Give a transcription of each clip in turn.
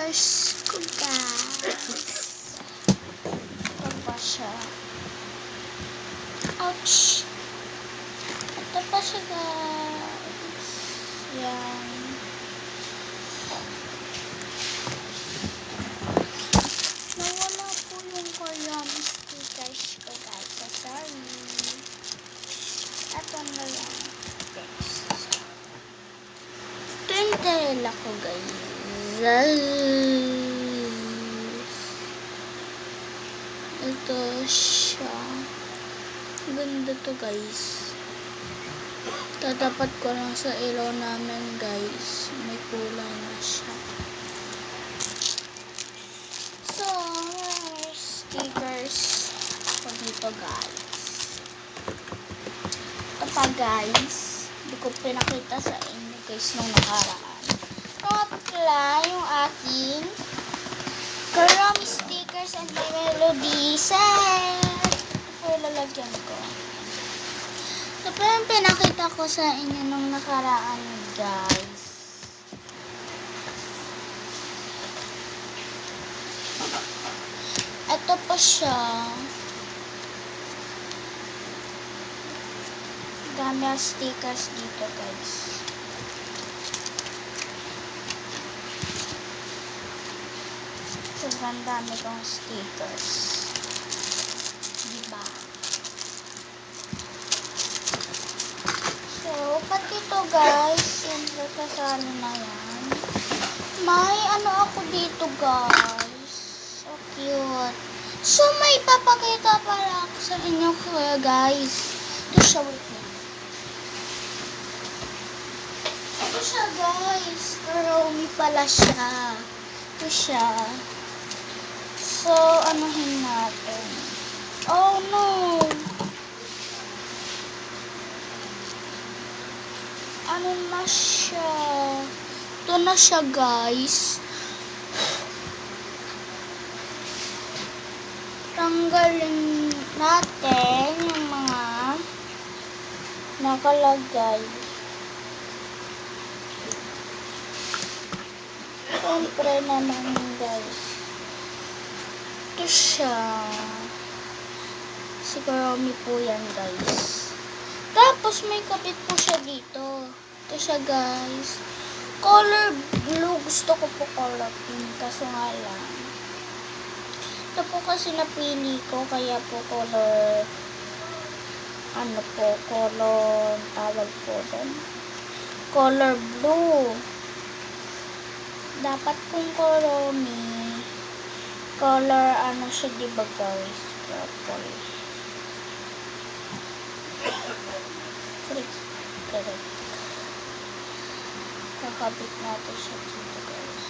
stickers ko, guys. Ito pa siya. Ouch! Ito pa siya, guys. Yan. Nawala po yung Korean stickers ko, guys. So, sorry. Ito na lang. Ito yung tela ko, guys. Ito siya. Ganda to, guys. Tatapat ko lang sa ilaw namin, guys. May kulay na siya. So, stickers ko dito, guys. Ito pa, guys. Hindi ko pinakita sa inyo, guys, nung nakaraan. Apply yung aking Kurome stickers and my melody set. Ito yung lalagyan ko. Ito pa yung pinakita ko sa inyo nung nakaraan, guys. Ito pa siya. Dami ang stickers dito, guys. Sobrang dami kong stickers. Diba? So, pati ito, guys. Siyempre, kasali na yan. May ano ako dito, guys. So cute. So, may papakita pala ako sa inyo, guys. Ito siya, wait lang. Ito siya, guys. Kurome pala siya. Ito siya. So, anuhin natin. Oh, no. Ano na siya? Ito na siya, guys. Tanggalin natin yung mga nakalagay. Siyempre naman, guys. Ito siya. Si Kurome po yan, guys. Tapos may kabit po siya dito. Ito siya, guys. Color blue. Gusto ko po color pink. Kaso nga lang. Ito po kasi napili ko. Kaya po color ano po, color tawag po doon. Color blue. Dapat kung Kurome color ano siya, diba, guys? Purple. Correct. Kakabit natin siya dito, guys.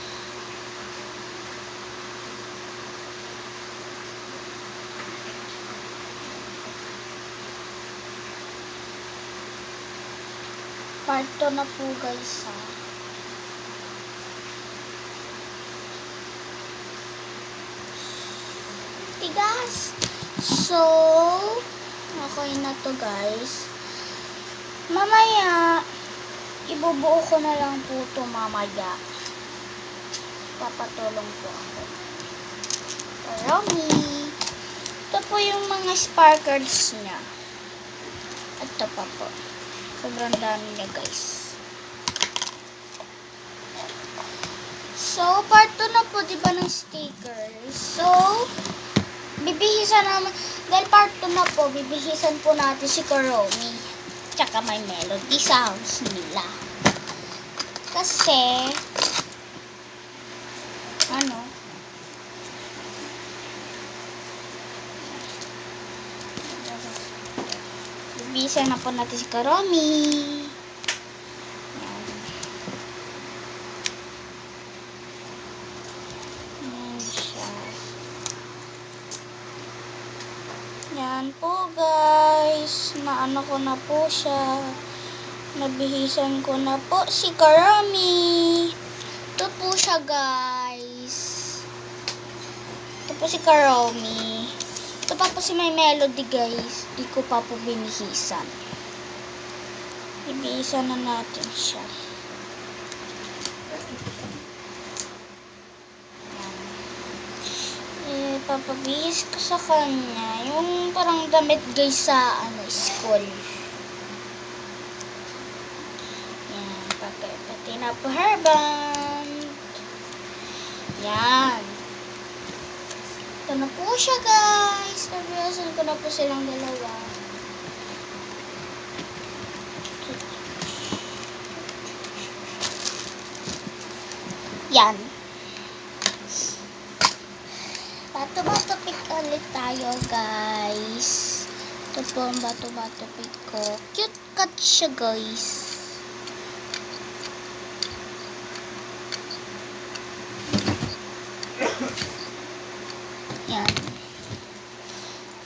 Part 2 na po, guys, ha. Tigas. So, okay na to, guys. Mamaya, ibubuo ko na lang po to mamaya. Papatulong po ako. Kurome. Ito po yung mga sparkles niya. Ito pa po. Sobrang dami niya, guys. So, part 2 na po, diba, ng stickers. So, bibihisan naman, dahil part 2 na po, bibihisan po natin si Kurome. Tsaka may melody sounds nila. Kasi, ano, bibihisan na po natin si Kurome. Yan po, guys. Naano ko na po siya. Nabihisan ko na po si Kurome. Ito po siya, guys. Ito po si Kurome. Ito pa po si may melody, guys. Di ko pa po binihisan. Ibihisan na natin siya. Papabihis ko sa kanya. Yung parang damit guys sa school. Yan. Pati na po hairband. Yan. Ito na po siya guys. Nabiyasan ko na po silang dalawa. Yan. Bato-bato pick ulit tayo guys. Ito po ang bato-bato pick ko. Cute cut siya guys. Yan.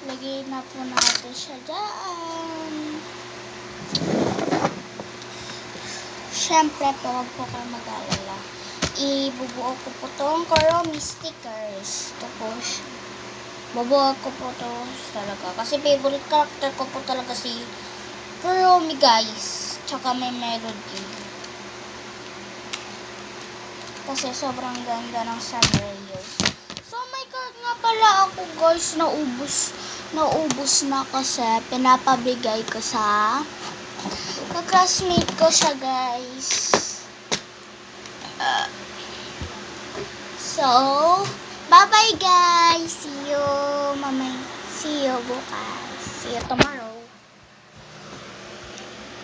Lagay na po natin siya dyan. Siyempre po, huwag po kayo mag-alala. Ibubuo ko po itong Kuromi stickers. Tapos, bubuo ko po ito talaga. Kasi favorite character ko po talaga si Kuromi guys. Tsaka may melody. Kasi sobrang ganda ng Sanrios. So, may card nga pala ako guys. Naubos na kasi pinapabigay ko sa classmate ko siya guys. So, bye-bye guys. See you bukas. See you tomorrow.